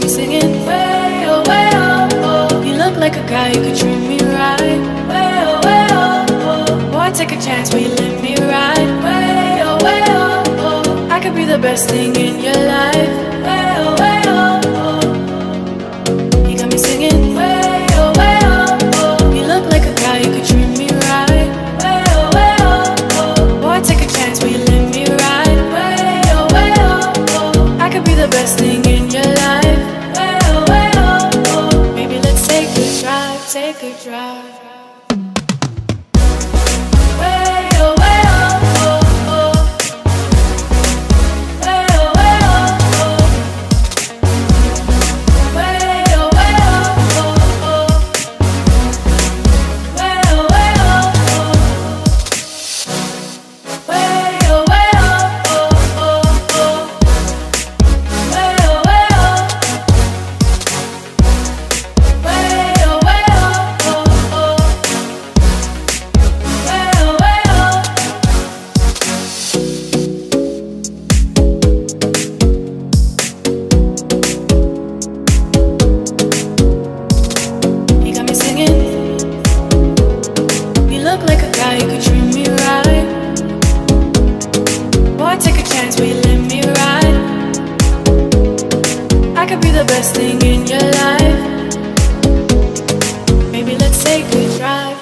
singing way oh, way oh, oh. You look like a guy who could treat me right. Way oh, way oh, oh. Boy, take a chance, will you let me ride? Way oh, way oh, oh. I could be the best thing in your life. Way oh, way oh, oh. You got me singing way oh, way oh, oh. You look like a guy who could treat me right. Way oh, way oh, oh. Boy, take a chance, will you let me ride? Way oh, way oh, oh. I could be the best thing in your life. Way oh, way oh, oh. Maybe let's take a drive, take a drive.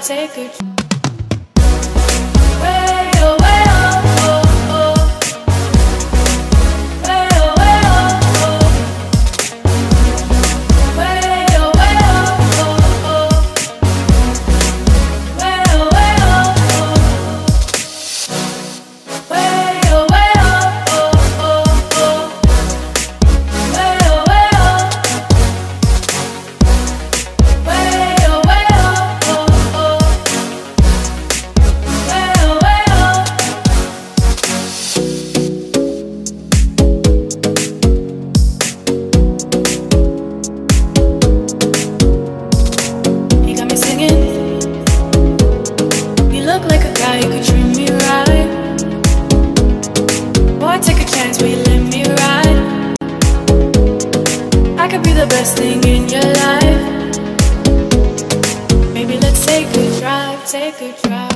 Take it. Best thing in your life. Maybe let's take a drive, take a drive.